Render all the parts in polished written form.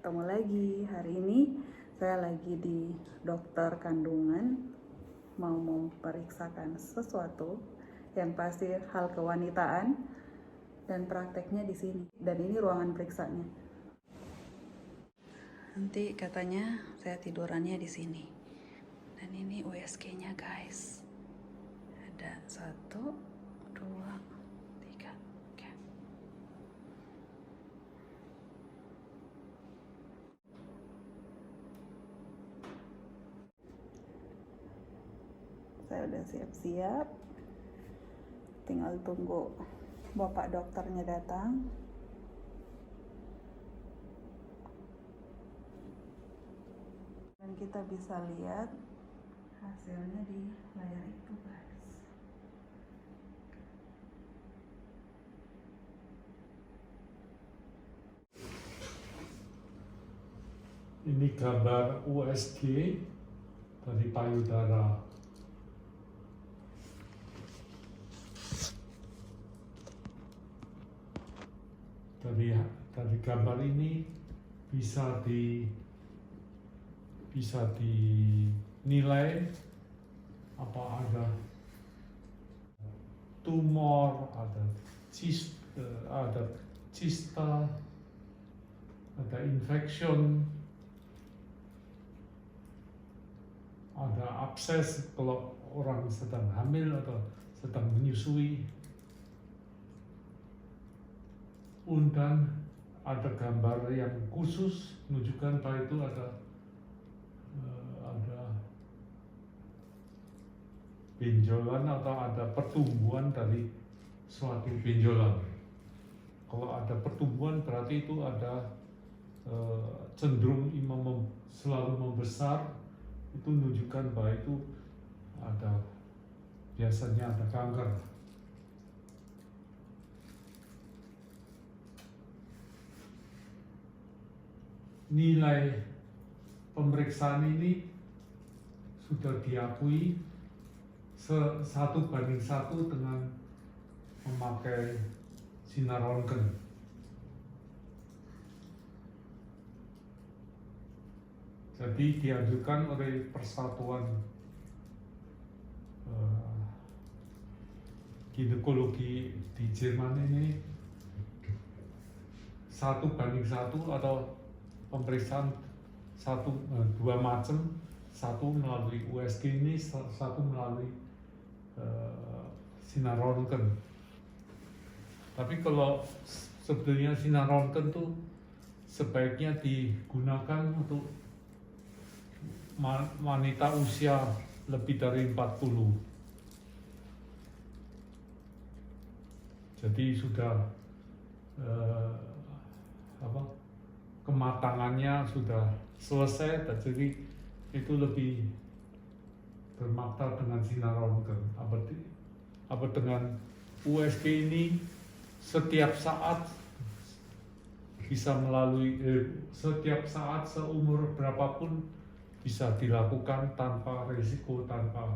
ketemu lagi. Hari ini saya lagi di dokter kandungan, mau memeriksakan sesuatu yang pasti hal kewanitaan, dan prakteknya di sini. Dan ini ruangan periksanya. Nanti katanya saya tidurannya di sini. Dan ini USG-nya guys. Ada 1, 2, 3. Oke. Saya udah siap-siap, tinggal tunggu bapak dokternya datang. Dan kita bisa lihat hasilnya di layar itu guys. Ini gambar USG dari payudara. Dari gambar ini bisa dinilai apa ada tumor, ada cista, ada infection, ada abses kalau orang sedang hamil atau sedang menyusui. Dan ada gambar yang khusus menunjukkan bahwa itu ada benjolan atau ada pertumbuhan dari suatu benjolan. Kalau ada pertumbuhan berarti itu ada cenderung selalu membesar. Itu menunjukkan bahwa itu biasanya ada kanker. Nilai pemeriksaan ini sudah diakui 1:1 dengan memakai sinar röntgen. Jadi dianjurkan oleh Persatuan Ginekologi di Jerman ini 1:1 atau pemeriksaan 2 macam, 1 melalui USG ini, 1 melalui sinar röntgen. Tapi kalau sebenarnya sinar röntgen itu sebaiknya digunakan untuk wanita usia lebih dari 40. Jadi sudah kematangannya sudah selesai, jadi itu lebih bermakna dengan sinar röntgen. Apa dengan USG ini setiap saat bisa melalui setiap saat seumur berapapun bisa dilakukan tanpa risiko, tanpa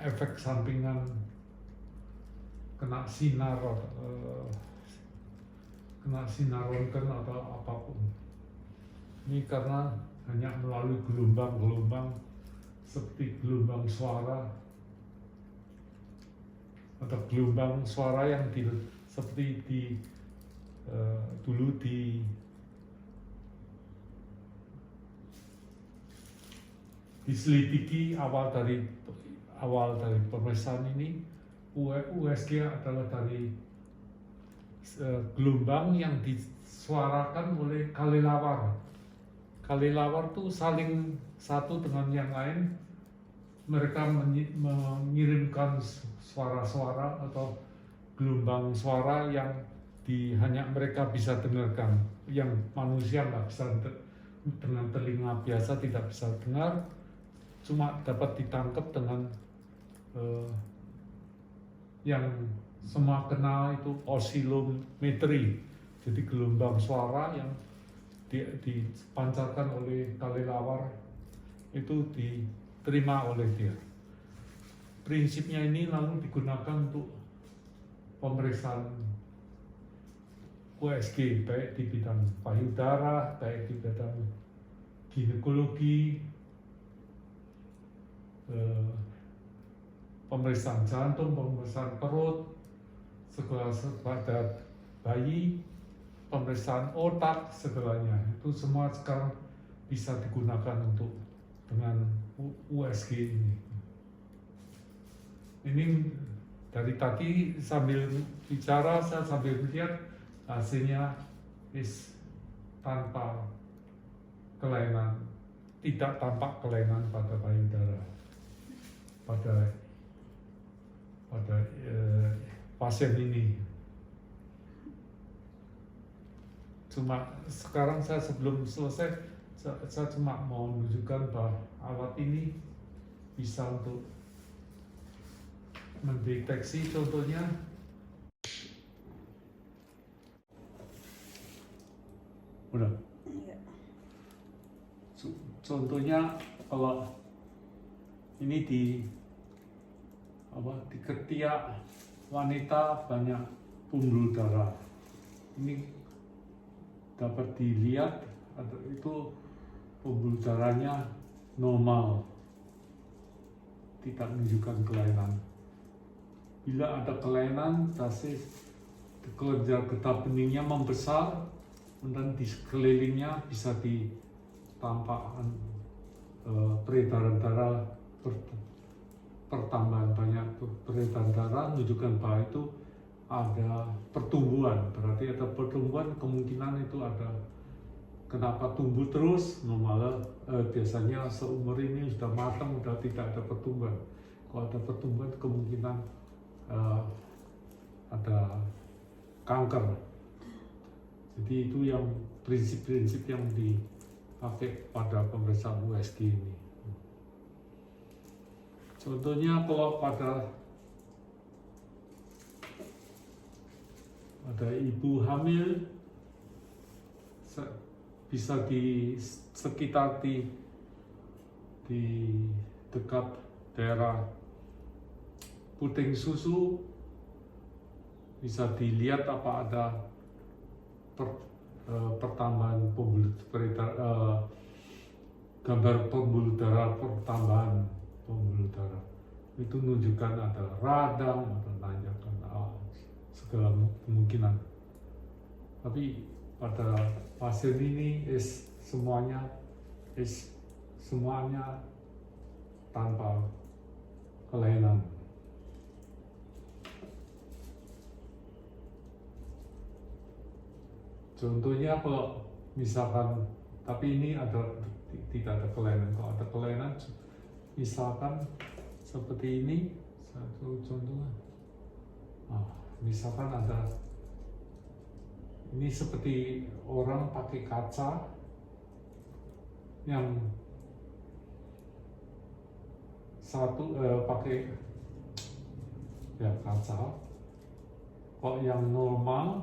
efek sampingan kena sinar röntgen atau apapun. Ini karena hanya melalui gelombang-gelombang seperti gelombang suara atau gelombang suara yang seperti dulu diselidiki awal dari pemeriksaan ini. USG adalah dari gelombang yang disuarakan oleh kelelawar. Kelelawar itu saling satu dengan yang lain, mereka mengirimkan suara-suara atau gelombang suara yang hanya mereka bisa dengarkan, yang manusia nggak bisa dengan telinga biasa tidak bisa dengar, cuma dapat ditangkap dengan yang semua kenal itu osilometri. Jadi gelombang suara yang dipancarkan oleh kelelawar itu diterima oleh dia. Prinsipnya ini lalu digunakan untuk pemeriksaan USG, baik di bidang payudara, baik di bidang ginekologi, pemeriksaan jantung, pemeriksaan perut, segala pada bayi, pemeriksaan otak, segalanya itu semua sekarang bisa digunakan untuk dengan USG ini. Ini dari tadi sambil bicara saya sambil melihat hasilnya tanpa kelainan, tidak tampak kelainan pada payudara, pada pasien ini. Cuma sekarang saya sebelum selesai saya cuma mau menunjukkan bahwa alat ini bisa untuk mendeteksi, contohnya udah. Iya. Contohnya kalau ini di ketiak wanita banyak pembuluh darah, ini dapat dilihat itu pembuluh darahnya normal, tidak menunjukkan kelainan. Bila ada kelainan, pasti kelenjar getah beningnya membesar dan di sekelilingnya bisa ditampakkan peredaran darah, pertambahan banyak peredaran darah menunjukkan bahwa itu ada pertumbuhan. Berarti ada pertumbuhan, kemungkinan itu ada. Kenapa tumbuh terus? Normal biasanya seumur ini sudah matang, sudah tidak ada pertumbuhan. Kalau ada pertumbuhan, kemungkinan ada kanker. Jadi itu yang prinsip-prinsip yang dipakai pada pemeriksaan USG ini. Contohnya kalau pada ibu hamil, bisa di sekitar di dekat daerah puting susu, bisa dilihat apa ada pertambahan gambar pembuluh darah, pertambahan pembuluh darah. Itu menunjukkan ada radang atau nanjakan segala kemungkinan. Tapi pada pasien ini semuanya tanpa kelainan. Contohnya kalau misalkan, tapi ini tidak ada kelainan. Kalau ada kelainan, misalkan seperti ini, satu contohnya. Misalkan ada, ini seperti orang pakai kaca yang pakai kaca. Kok yang normal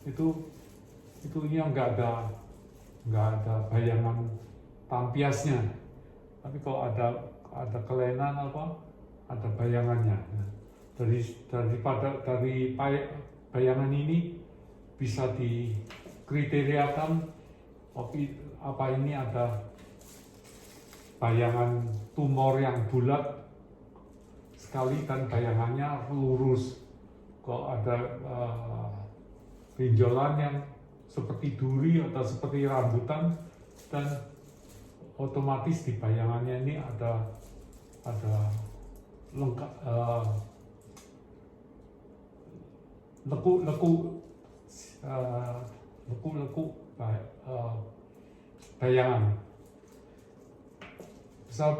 itu yang nggak ada bayangan tampiasnya. Tapi kalau ada kelainan ada bayangannya. Dari bayangan ini bisa dikriteriakan apa ini ada bayangan tumor yang bulat sekali dan bayangannya lurus. Kalau ada benjolan yang seperti duri atau seperti rambutan, dan otomatis di bayangannya ini ada lengkap leku bayangan. Misal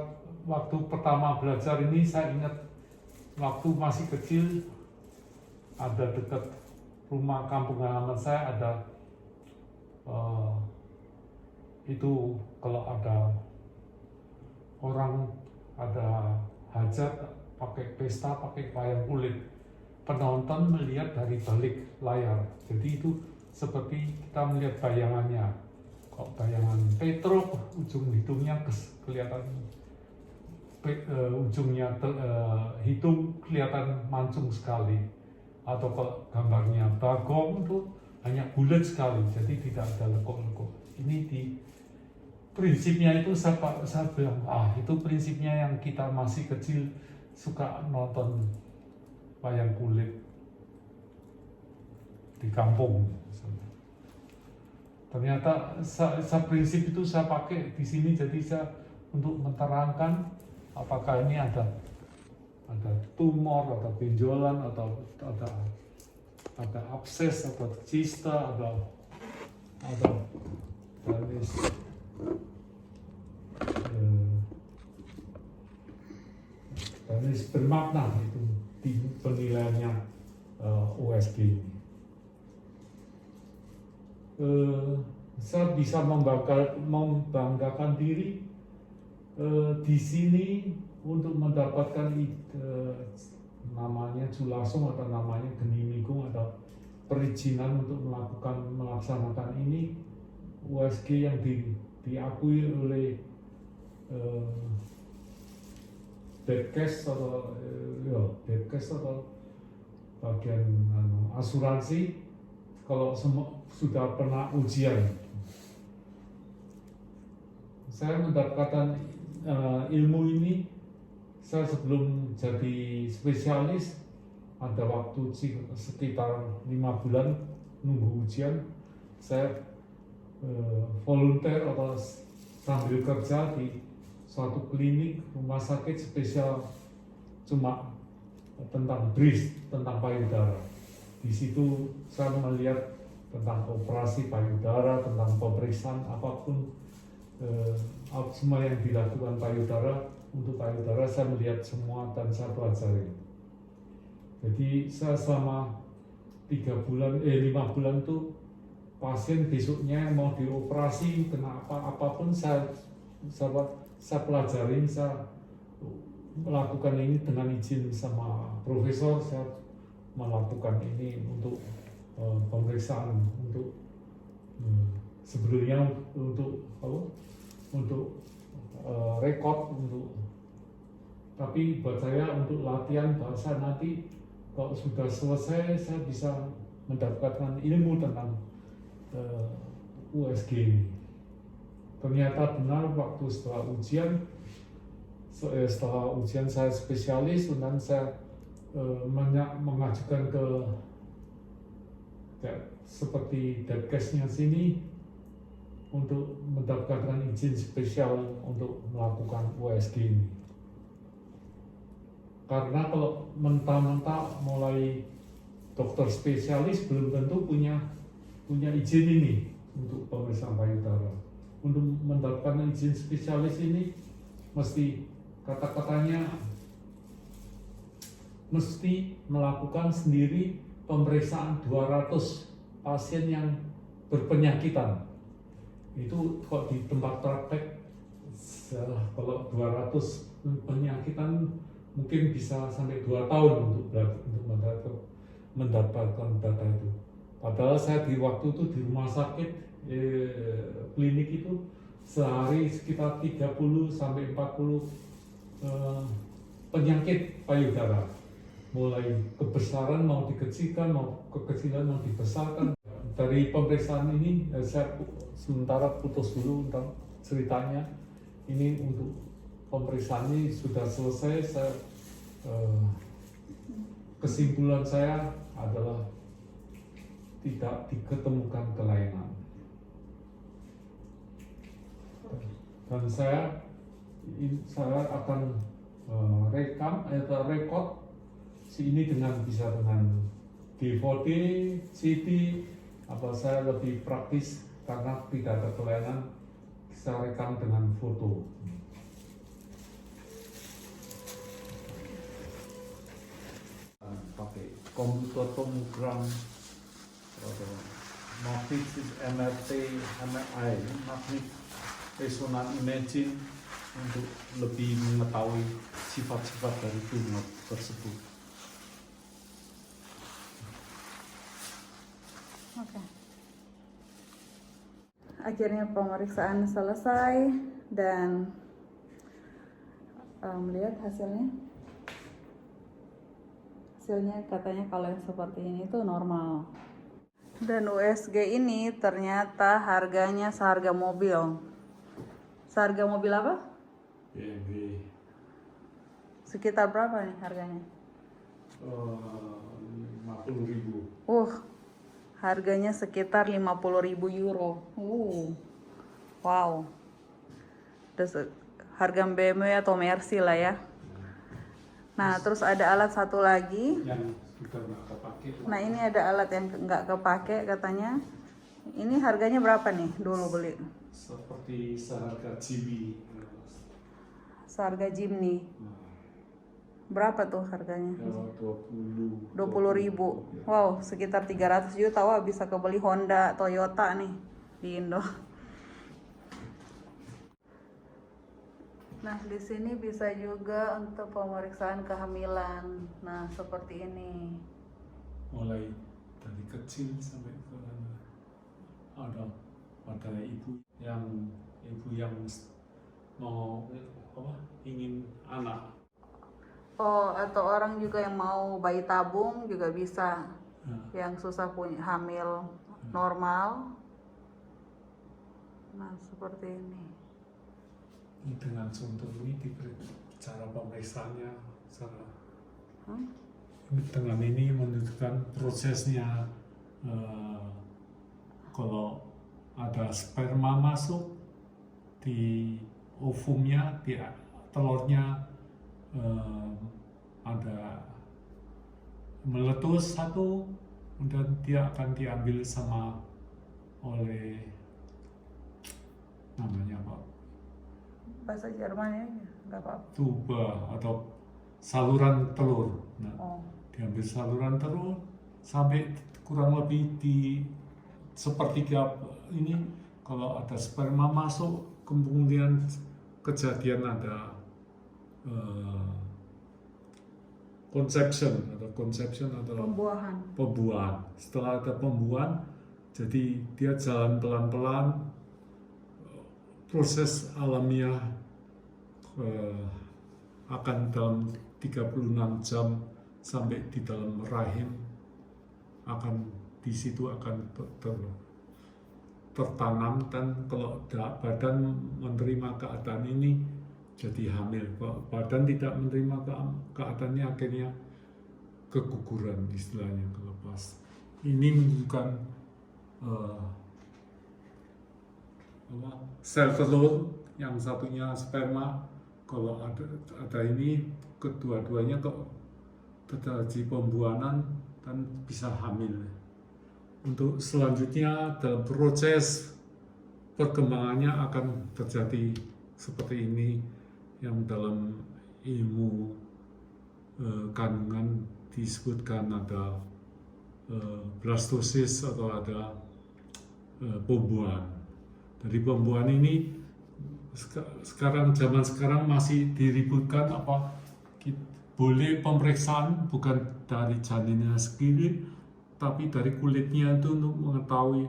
waktu pertama belajar ini, saya ingat waktu masih kecil, ada dekat rumah kampung halaman saya ada itu kalau ada orang ada hajat pakai pesta pakai wayang kulit, penonton melihat dari balik layar. Jadi itu seperti kita melihat bayangannya. Kok bayangan Petruk, ujung hidungnya kelihatan, ujungnya hidung kelihatan mancung sekali. Atau kalau gambarnya Bagong itu hanya bulat sekali, jadi tidak ada lekuk-lekuk. Ini di prinsipnya itu saya bilang, itu prinsipnya yang kita masih kecil suka nonton wayang kulit di kampung. Ternyata prinsip itu saya pakai di sini, jadi saya untuk menerangkan apakah ini ada tumor atau benjolan atau ada abses atau kista atau dan bermakna itu di penilaiannya USG ini. Saya bisa membanggakan diri di sini untuk mendapatkan namanya julasung atau namanya genimikum atau perizinan untuk melaksanakan ini USG yang diakui oleh Depkes atau bagian asuransi kalau sudah pernah ujian. Saya mendapatkan ilmu ini saya sebelum jadi spesialis, ada waktu sekitar 5 bulan nunggu ujian. Saya volunteer atau sambil kerja di suatu klinik rumah sakit spesial cuma tentang BRIS, tentang payudara. Di situ saya melihat tentang operasi payudara, tentang pemeriksaan apapun, semua yang dilakukan payudara. Untuk payudara saya melihat semua dan saya pelajari. Jadi saya selama 5 bulan tuh pasien besoknya mau dioperasi kena apapun saya pelajarin, saya melakukan ini dengan izin sama profesor. Saya melakukan ini untuk pemeriksaan, untuk sebelumnya untuk rekod, tapi buat saya untuk latihan bahasa nanti kalau sudah selesai saya bisa mendapatkan ilmu tentang USG ini. Ternyata benar waktu setelah ujian saya spesialis dan saya mengajukan ke seperti Depkesnya sini untuk mendapatkan izin spesial untuk melakukan USG ini. Karena kalau mentah-mentah mulai dokter spesialis belum tentu punya izin ini untuk pemeriksaan payudara. Untuk mendapatkan izin spesialis ini mesti kata-katanya mesti melakukan sendiri pemeriksaan 200 pasien yang berpenyakitan. Itu kok di tempat praktek kalau 200 penyakitan mungkin bisa sampai 2 tahun untuk mendapatkan data itu. Padahal saya di waktu itu di rumah sakit klinik itu sehari sekitar 30 sampai 40 penyakit payudara, mulai kebesaran mau dikecilkan, mau kekecilan mau dibesarkan. Dari pemeriksaan ini saya sementara putus dulu tentang ceritanya. Ini untuk pemeriksaan ini sudah selesai. Kesimpulan saya adalah tidak diketemukan kelainan. Dan saya akan rekod ini bisa dengan DVD, CD, apa saya lebih praktis karena tidak ada kelainan. Saya rekam dengan foto. Pakai komputer tomogram atau magnetic MRT, MRI, magnetic resonance imaging untuk lebih mengetahui sifat-sifat dari tumor tersebut. Oke. Akhirnya pemeriksaan selesai dan lihat hasilnya. Hasilnya katanya kalau yang seperti ini itu normal. Dan USG ini ternyata harganya seharga mobil. Seharga mobil apa? BMW Sekitar berapa nih harganya? 50.000. Harganya sekitar 50.000 euro. Wow. Terus harga BMW atau Mercy lah ya. Nah, terus ada alat satu lagi. Yang sudah nggak kepake. Nah, ini ada alat yang nggak kepake katanya. Ini harganya berapa nih dulu beli? Seperti seharga Jimny. Seharga Jimny. Berapa tuh harganya? 20.000. Wow, sekitar 300 juta. Wah, bisa kebeli Honda, Toyota nih di Indo. Nah, di sini bisa juga untuk pemeriksaan kehamilan. Nah, seperti ini. Mulai dari kecil sampai ke ada ibu yang mau ingin anak. Oh, atau orang juga yang mau bayi tabung juga bisa. Yang susah punya hamil normal. Nah, seperti ini. Dengan contoh ini diberi cara pemeriksaannya dengan ini menunjukkan prosesnya. Kalau ada sperma masuk di ovumnya, di telurnya, ada meletus satu, dan dia akan diambil oleh namanya apa? Bahasa Jermannya nggak apa-apa. Tuba atau saluran telur. Nah, diambil saluran telur sampai kurang lebih di sepertiga ini. Kalau ada sperma masuk, kemudian kejadian ada conception atau pembuahan. Setelah ada pembuahan, jadi dia jalan pelan-pelan, proses alamiah akan dalam 36 jam sampai di dalam rahim, di situ akan tertanam, dan kalau badan menerima keadaan ini jadi hamil. Kalau badan tidak menerima keadaannya, akhirnya keguguran istilahnya, kelepas. Ini menunjukkan sel telur, yang satunya sperma. Kalau ada ini, kedua-duanya kok terjadi pembuahan dan bisa hamil. Untuk selanjutnya dalam proses perkembangannya akan terjadi seperti ini, yang dalam ilmu kandungan disebutkan ada blastosis atau ada pembuahan. Dari pembuahan ini zaman sekarang masih diributkan boleh pemeriksaan bukan dari janinnya sendiri, tapi dari kulitnya itu, untuk mengetahui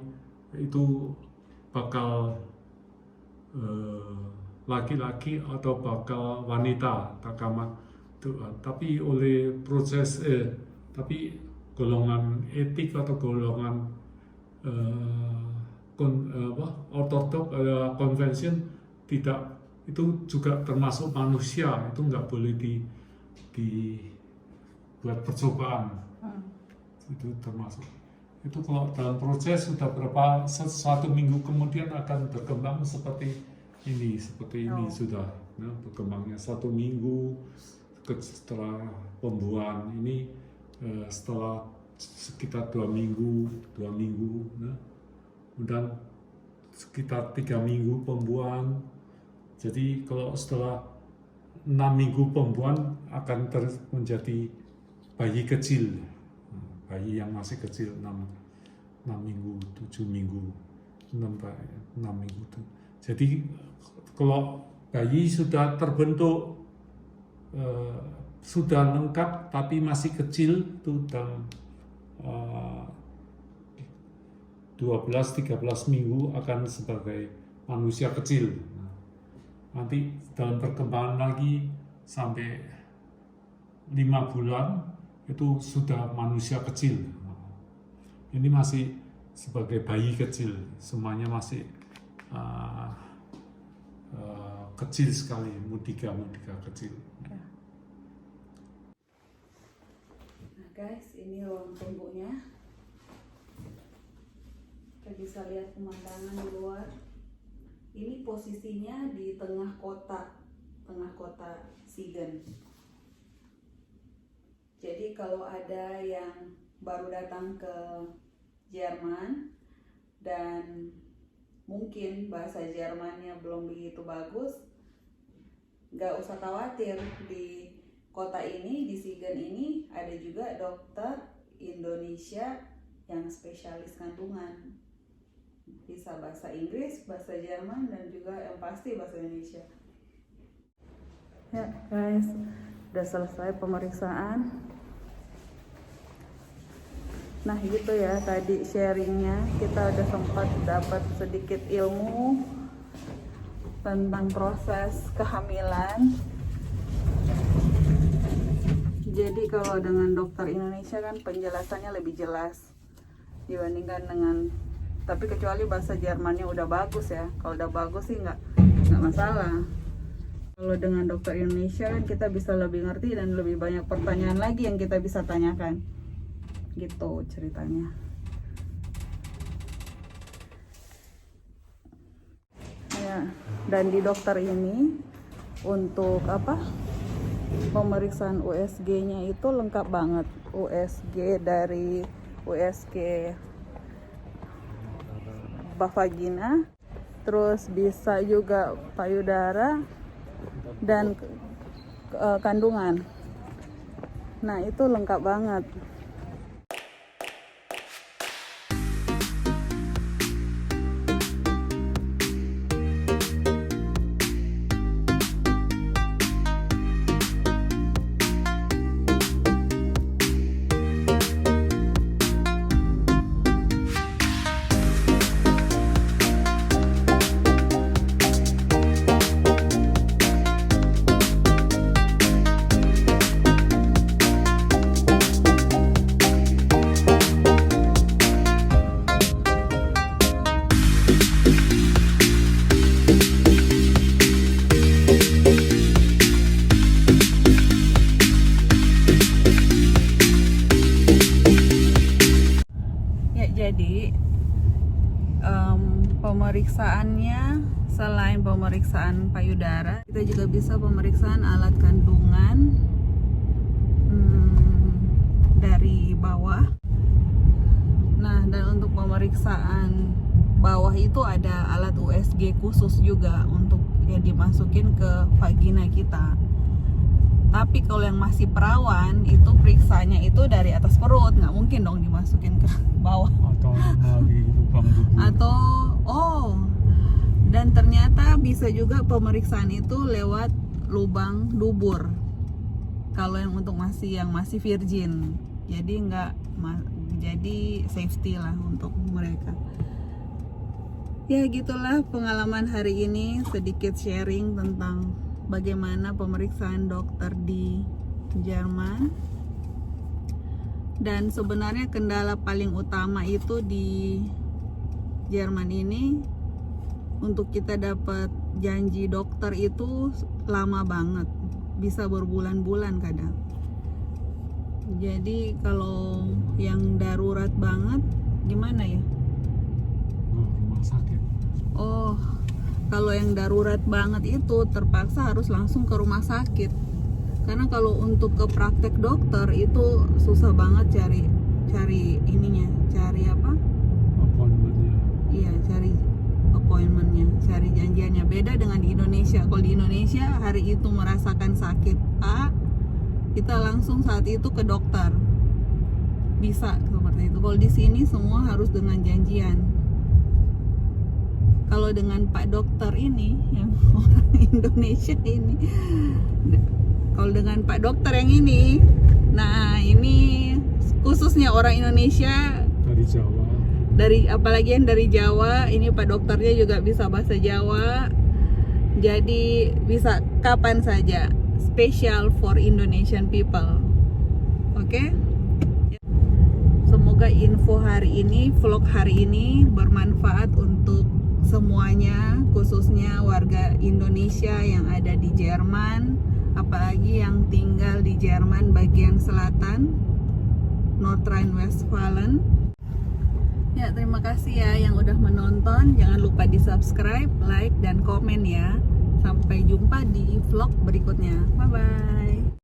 itu bakal laki-laki atau bakal wanita, tapi oleh proses tapi golongan etik atau golongan ortodok convention tidak, itu juga termasuk manusia, itu nggak boleh dibuat percobaan. Itu termasuk. Itu kalau dalam proses sudah satu minggu kemudian akan berkembang seperti ini sudah berkembangnya 1 minggu setelah pembuahan ini, setelah sekitar 2 minggu, dan sekitar 3 minggu pembuahan. Jadi kalau setelah 6 minggu pembuahan akan menjadi bayi kecil, bayi yang masih kecil, 6 minggu, 7 minggu, 6 minggu. Jadi kalau bayi sudah terbentuk, sudah lengkap tapi masih kecil, itu dalam 12-13 minggu akan sebagai manusia kecil. Nanti dalam perkembangan lagi sampai 5 bulan itu sudah manusia kecil. Ini masih sebagai bayi kecil, semuanya masih kecil sekali, mudika kecil. Nah guys, ini ruang tunggunya. Kita bisa lihat pemandangan di luar. Ini posisinya di tengah kota Siegen. Jadi kalau ada yang baru datang ke Jerman dan mungkin bahasa Jermannya belum begitu bagus, nggak usah khawatir. Di kota ini, di Siegen ini, ada juga dokter Indonesia yang spesialis kandungan. Bisa bahasa Inggris, bahasa Jerman, dan juga yang pasti bahasa Indonesia. Ya guys, udah selesai pemeriksaan. Nah gitu ya, tadi sharingnya kita udah sempat dapat sedikit ilmu tentang proses kehamilan. Jadi kalau dengan dokter Indonesia kan penjelasannya lebih jelas dibandingkan dengan, tapi kecuali bahasa Jermannya udah bagus ya. Kalau udah bagus sih nggak masalah. Kalau dengan dokter Indonesia kan kita bisa lebih ngerti dan lebih banyak pertanyaan lagi yang kita bisa tanyakan. Gitu ceritanya. Ya, dan di dokter ini untuk pemeriksaan USG-nya itu lengkap banget. USG dari USG vagina, terus bisa juga payudara dan kandungan. Nah, itu lengkap banget. Jadi pemeriksaannya selain pemeriksaan payudara, kita juga bisa pemeriksaan alat kandungan dari bawah. Nah, dan untuk pemeriksaan bawah itu ada alat USG khusus juga untuk yang dimasukin ke vagina kita. Tapi kalau yang masih perawan itu periksanya itu dari atas perut, nggak mungkin dong dimasukin ke bawah. Atau melalui lubang dubur. Dan ternyata bisa juga pemeriksaan itu lewat lubang dubur. Kalau yang untuk yang masih virgin, jadi jadi safety lah untuk mereka. Ya gitulah pengalaman hari ini, sedikit sharing tentang bagaimana pemeriksaan dokter di Jerman. Dan sebenarnya kendala paling utama itu di Jerman ini, untuk kita dapat janji dokter itu lama banget, bisa berbulan-bulan kadang. Jadi kalau yang darurat banget gimana ya? Rumah sakit. Kalau yang darurat banget itu terpaksa harus langsung ke rumah sakit. Karena kalau untuk ke praktek dokter itu susah banget cari ininya, cari Appointment-nya. Iya, cari appointment-nya, cari janjiannya. Beda dengan di Indonesia. Kalau di Indonesia hari itu merasakan sakit A, kita langsung saat itu ke dokter. Bisa seperti itu. Kalau di sini semua harus dengan janjian. Kalau dengan Pak Dokter ini, yang orang Indonesia ini, kalau dengan Pak Dokter yang ini, nah ini khususnya orang Indonesia Dari Jawa. Apalagi yang dari Jawa, ini Pak Dokternya juga bisa bahasa Jawa, jadi bisa kapan saja, special for Indonesian people. Oke? Semoga semoga info hari ini, vlog hari ini bermanfaat untuk semuanya, khususnya warga Indonesia yang ada di Jerman, apalagi yang tinggal di Jerman bagian selatan, North Rhine-Westfalen. Ya, terima kasih ya yang udah menonton. Jangan lupa di subscribe, like, dan komen ya. Sampai jumpa di vlog berikutnya. Bye-bye.